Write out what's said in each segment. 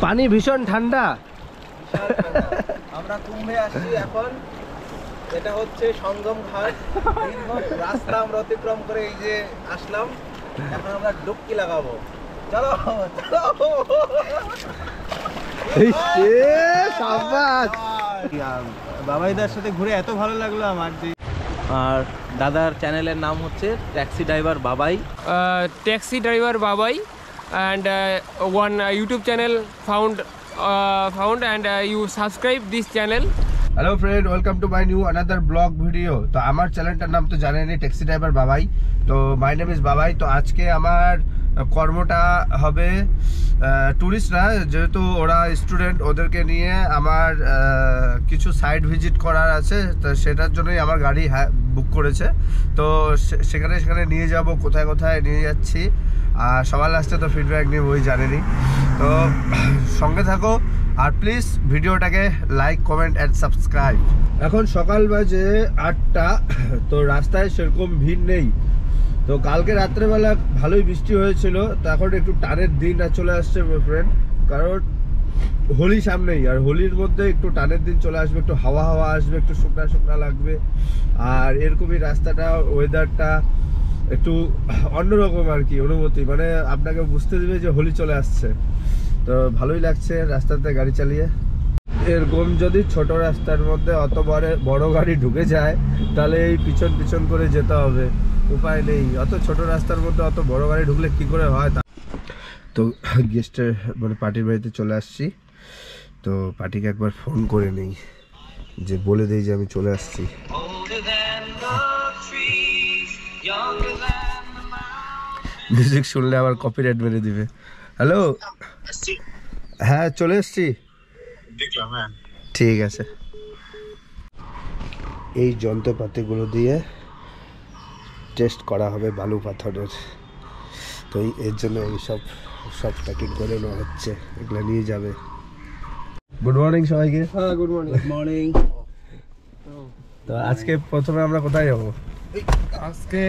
পানি ভীষণ ঠান্ডা। আমরা কুম্ভে আসছি এখন। এটা হচ্ছে সঙ্গম ঘাট। দীর্ঘ রাস্তা আমরা অতিক্রম করে এই যে আসলাম। এখন আমরা ডুবকি লাগাবো। চলো চলো। বাবাইদার সাথে ঘুরে এত ভালো লাগলো আমার। আর দাদার চ্যানেলের নাম হচ্ছে ট্যাক্সি ড্রাইভার বাবাই। Taxi driver Babai, and one YouTube channel found and you subscribe this channel. Hello friend, welcome to my new another blog video. তো আমার চ্যানেলটার নাম তো জানেনই, ট্যাক্সি ড্রাইভার বাবাই। তো মাই নেম ইজ বাবাই। তো আজকে আমার কর্মটা হবে ট্যুরিস্টরা, যেহেতু ওরা স্টুডেন্ট, ওদেরকে নিয়ে আমার কিছু সাইট ভিজিট করার আছে। তো সেটার জন্যই আমার গাড়ি বুক করেছে। তো সেখানে নিয়ে যাব, কোথায় কোথায় নিয়ে যাচ্ছি। আর সবার লাস্টে তো ফিডব্যাক নিয়ে ওই জানেনি। তো সঙ্গে থাকো আর প্লিজ ভিডিওটাকে লাইক, কমেন্ট অ্যান্ড সাবস্ক্রাইব। এখন সকাল বাজে 8টা। তো রাস্তায় সেরকম ভিড় নেই। তো কালকে রাত্রেবেলা ভালোই বৃষ্টি হয়েছিল। তো এখন একটু টানের দিন চলে আসছে ফ্রেন্ড, কারণ হোলি সামনেই। আর হোলির মধ্যে একটু টানের দিন চলে আসবে, একটু হাওয়া হাওয়া আসবে, একটু শুকনা শুকনা লাগবে। আর এরকমই রাস্তাটা, ওয়েদারটা একটু অন্যরকম আর কি অনুভূতি, মানে আপনাকে বুঝতে দেবে যে হোলি চলে আসছে। তো ভালোই লাগছে রাস্তাতে গাড়ি চালিয়ে। এরকম যদি ছোট রাস্তার মধ্যে অত বড় গাড়ি ঢুকে যায়, তাহলে এই পিছন করে যেতে হবে, উপায় নেই। অত ছোট রাস্তার মধ্যে অত বড় গাড়ি ঢুকলে কি করে হয়। তো গেস্টের মানে পার্টির বাড়িতে চলে আসছি। তো পার্টিকে একবার ফোন করে নেই, যে বলে দেই যে আমি চলে আসছি। মিউজিক শুনলে আবার কপিরাইট মেরে দিবে। হ্যালো, হ্যাঁ চলে এসছি, ঠিক আছে। এই যন্ত্রপাতিগুলো দিয়ে টেস্ট করা হবে বালু পাথরের। তো এর জন্য সব প্যাকিং করে নেওয়া হচ্ছে, এগুলো নিয়ে যাবে। গুড মর্নিং সবাইকে। হ্যাঁ, গুড মর্নিং। তো আজকে প্রথমে আমরা কোথায় যাবো? আজকে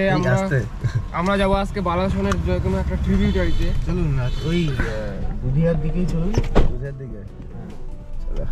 আমরা যাবো আজকে বালাসনের যে কোনো একটা ট্রিবিউটারিতে। চলুন না, ওই দুধিয়ার দিকেই চলুন। দুধিয়ার দিকে চলো।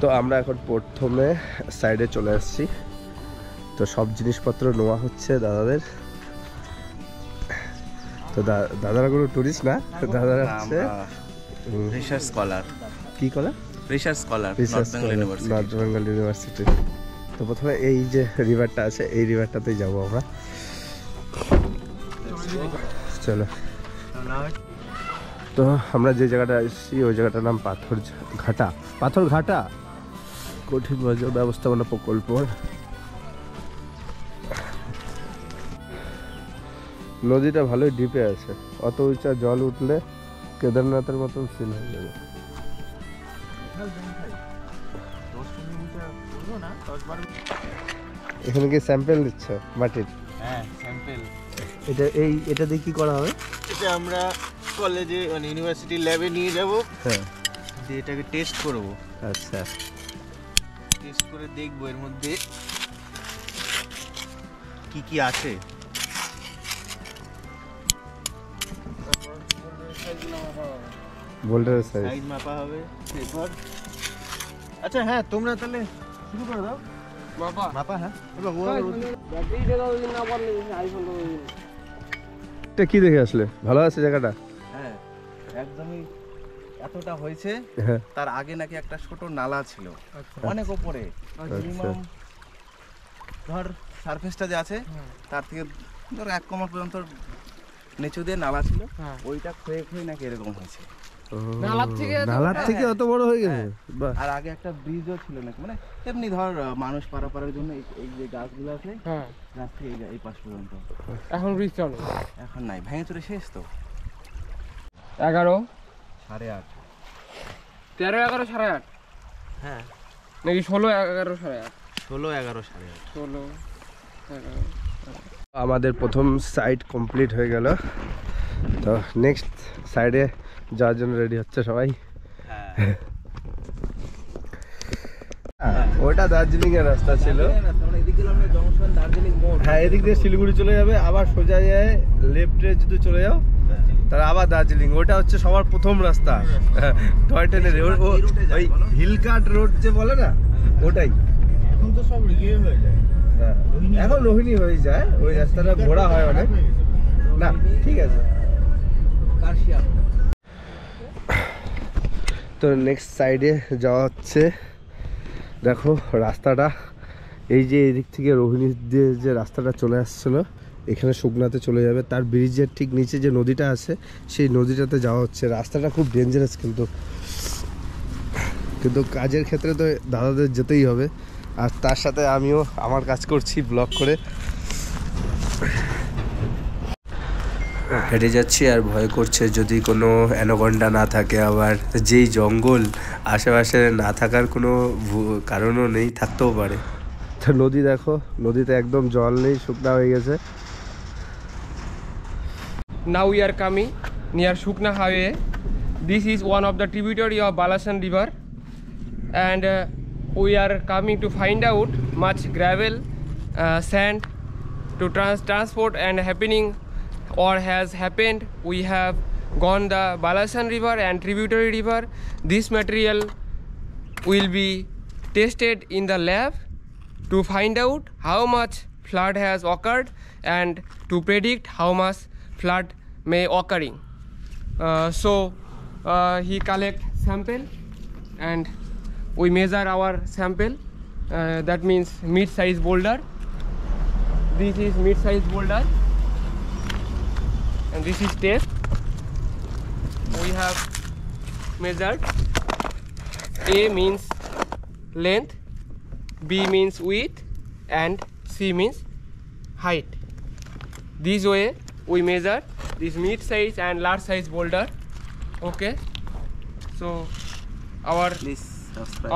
তো আমরা এখন প্রথমে সাইডে চলে আসছি। তো সব জিনিসপত্র নেওয়া হচ্ছে দাদাদের। তো দাদারা কোনো টুরিস্ট না, দাদারা হচ্ছে রিসার্চ স্কলার। কি কলা? Research scholar, north Bengal university. তো প্রথমে এই যে রিভারটা আছে, এই রিভারটাতেই যাবো আমরা। চলো। তো আমরা যে জায়গাটা আসছি ওই জায়গাটার নাম পাথর ঘাটা কঠিন বর্জ্য ব্যবস্থাপনা প্রকল্প। নদীটা ভালোই ডিপে আছে, অত উঁচা জল উঠলে কেদারনাথের মতন সিন হয়ে যাবে। এখানে কি স্যাম্পেল দিচ্ছ মাটির? হ্যাঁ, স্যাম্পেল। এটা দিয়ে কি করা হবে? এটা আমরা কলেজে মানে ইউনিভার্সিটি ল্যাবে নিয়ে যাব। হ্যাঁ, দিয়ে এটাকে টেস্ট করব। আচ্ছা, টেস্ট করে দেখব এর মধ্যে কি কি আছে। বোল্ডারের সাইজ মাপা হবে। এরপর আচ্ছা, হ্যাঁ তোমরা তাহলে শুরু করে দাও। মাপা হ্যাঁ। এটা কি দেখে আসলে? ভালো আছে জায়গাটা? হ্যাঁ, একদমই এতটা হয়েছে। হ্যাঁ, তার আগে নাকি একটা ছোট নালা ছিল অনেক উপরে। মিনিমাম ধর সারফেসটা যে আছে তার থেকে ধর 1 কমা পর্যন্ত নিচু দিয়ে নালা ছিল। ওইটা ক্ষয়ে নাকি এরকম হয়েছে। নালার থেকে অত বড় হয়ে গেছে। আর আগে একটা ব্রিজও ছিল নাকি, মানে এমনি ধর মানুষ পারাপারের জন্য এই যে গাছগুলো আছে, গাছ থেকে এই পাশ পর্যন্ত। এখন ব্রিজ চলে? এখন নাই, ভেঙে চুরে শেষ। তো 11, 8:30। 13, 11, 8:30 হ্যাঁ, নাকি 16, 11, 8:30? 16, 11, 8:30। 16, 11। আমাদের প্রথম সাইড কমপ্লিট হয়ে গেল, তো নেক্সট সাইডে যাওয়ার জন্য রেডি হচ্ছে সবাই। হ্যাঁ, ওটা দার্জিলিং এর রাস্তা ছিল। এদিকে গেলাম জংশন দার্জিলিং মোড়। হ্যাঁ, এদিক দিয়ে শিলিগুড়ি চলে যাবে, আবার সোজা যায় লেফটে যদি চলে যাও তাহলে আবার দার্জিলিং। ওটা হচ্ছে সবার প্রথম রাস্তা টয় ট্রেনের, ওই হিলকাট রোড যে বলে না, ওটাই। এখন তো সব ইয়ে হয়ে যায়। হ্যাঁ, এখন রোহিণী হয়ে যায়, ওই রাস্তাটা ঘোরা হয় অনেক। না ঠিক আছে, কার্শিয়াং। তো নেক্সট সাইডে যাওয়া হচ্ছে। দেখো রাস্তাটা, এই যে এদিক থেকে রোহিণী দিয়ে যে রাস্তাটা চলে আসছিলো, এখানে শুকনাতে চলে যাবে। তার ব্রিজের ঠিক নিচে যে নদীটা আছে, সেই নদীটাতে যাওয়া হচ্ছে। রাস্তাটা খুব ডেঞ্জারাস, কিন্তু কাজের ক্ষেত্রে তো দাদাদের যেতেই হবে, আর তার সাথে আমিও আমার কাজ করছি ব্লগ করে। হেঁটে যাচ্ছি আর ভয় করছে যদি কোনো অ্যানাকোন্ডা না থাকে, আবার যেই জঙ্গল আশেপাশে না থাকার কোনো কারণও নেই, থাকতেও পারে। তো নদী দেখো, নদীতে একদম জল নেই, শুকনা হয়ে গেছে। Now we are coming near Shukna Highway. This is one of the tributary of Balasan River, and we are coming to find out much gravel, sand to transport and happening or has happened. We have gone the Balasan River and tributary river. This material will be tested in the lab to find out how much flood has occurred and to predict how much flood may occurring. So he collect sample and we measure our sample. That means mid-size boulder. This is mid-size boulder and this is tape. We have measured. A means length, B means width, and C means height. This way we measure this mid size and large size boulder. Okay, so our Please subscribe.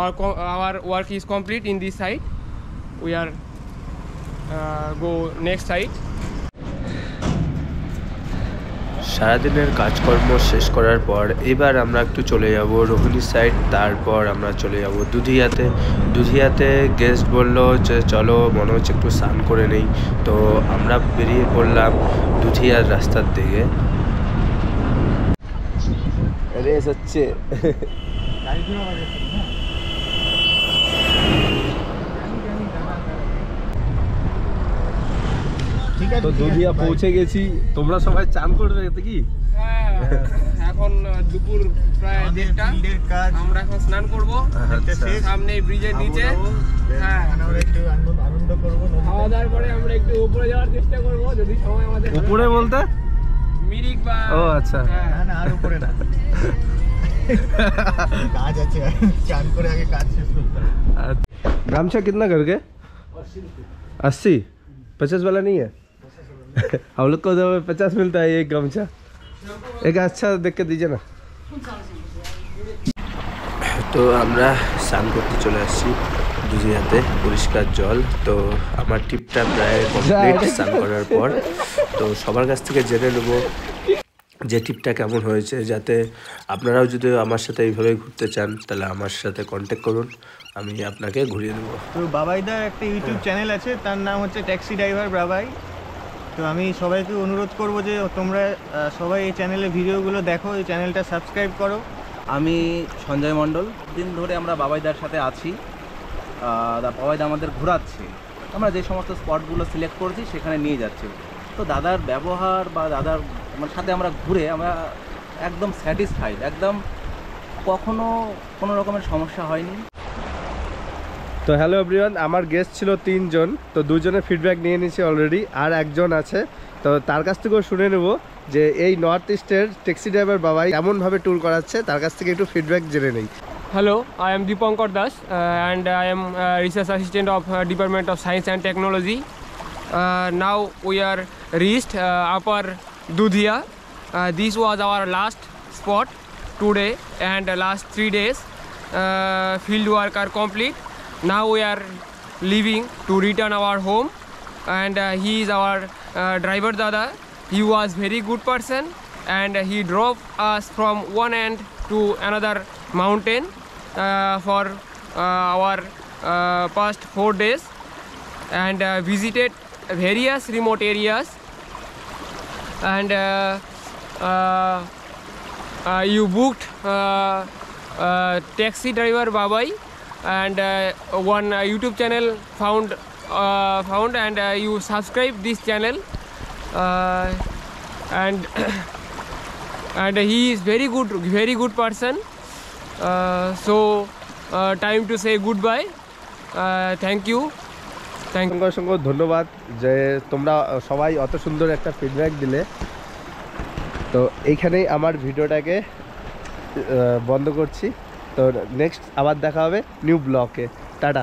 our work is complete in this side. We are go next side. সারাদিনের কাজকর্ম শেষ করার পর এবার আমরা একটু চলে যাব রোহিণী সাইড, তারপর আমরা চলে যাব দুধিয়াতে। দুধিয়াতে গেস্ট বললো যে চলো, মনে হচ্ছে একটু স্নান করে নেই, তো আমরা বেরিয়ে পড়লাম দুধিয়ার রাস্তার দিকে। রেস হচ্ছে। তো দুধিয়া পৌঁছে গেছি, তোমরা সবাই চান করবে এতে কি? এখন দুপুর প্রায় 1:30, আমরা এখন স্নান করব সামনে ব্রিজের নিচে। হ্যাঁ, আনন্দ করবো। খাওয়া দাওয়ার পরে আমরা একটু উপরে যাওয়ার চেষ্টা করব, যদি সময় আমাদের উপরে বলতে মিরিক বা ও আচ্ছা, না আর উপরে না, কাজ আছে, চান করে আগে কাজ শেষ করতে হবে। गमछा कितना करके? 80? 50 वाला नहीं है? हम लोग को तो 50 मिलता है एक गमछा। एक अच्छा देख के दीजिए ना। তো আমরা স্নান করতে চলে আসছি দুধিয়াতে, পরিষ্কার জল। তো আমার টিপটা প্রায় কমপ্লিট স্নান করার পর। তো সবার কাছ থেকে জেনে নেবো যে টিপটা কেমন হয়েছে, যাতে আপনারাও যদি আমার সাথে এইভাবে ঘুরতে চান তাহলে আমার সাথে কন্ট্যাক্ট করুন, আমি আপনাকে ঘুরিয়ে দেবো। তো বাবাইদার একটা ইউটিউব চ্যানেল আছে, তার নাম হচ্ছে ট্যাক্সি ড্রাইভার বাবাই। তো আমি সবাইকে অনুরোধ করব যে তোমরা সবাই এই চ্যানেলের ভিডিওগুলো দেখো, এই চ্যানেলটা সাবস্ক্রাইব করো। আমি সঞ্জয় মণ্ডল, দিন ধরে আমরা বাবাইদার সাথে আছি। বাবাইদা আমাদের ঘোরাচ্ছে, আমরা যে সমস্ত স্পটগুলো সিলেক্ট করছি সেখানে নিয়ে যাচ্ছি। তো দাদার ব্যবহার বা দাদার সাথে আমরা ঘুরে আমরা একদম স্যাটিসফাইড, একদম কখনো কোনো রকমের সমস্যা হয়নি। তো হ্যালো এভরিওয়ান, আমার গেস্ট ছিল 3 জন, তো 2 জনের ফিডব্যাক নিয়ে নিয়েছি অলরেডি, আর একজন আছে, তো তার কাছ থেকেও শুনে নেব যে এই নর্থ ইস্টের ট্যাক্সি ড্রাইভার বাবাই এমনভাবে ট্যুর করাচ্ছে, তার কাছ থেকে একটু ফিডব্যাক জেনে নেই। Hello, I am Dipankar Das and I am research assistant of Department of Science and Technology. Now we are reached Upper Dudhia. This was our last spot today, and last 3 days field work are complete. Now we are leaving to return our home, and he is our driver dada. He was very good person, and he drove us from one end to another mountain for our past 4 days, and visited various remote areas. And you booked taxi driver Babai, and one YouTube channel found, and you subscribe this channel, and and he is very good person. So time to say goodbye. Thank you. অসংখ্য ধন্যবাদ যে তোমরা সবাই অত সুন্দর একটা feedback দিলে। তো এইখানেই আমার ভিডিওটাকে বন্ধ করছি। তো নেক্সট আবার দেখা হবে নিউ ব্লগে। টাটা।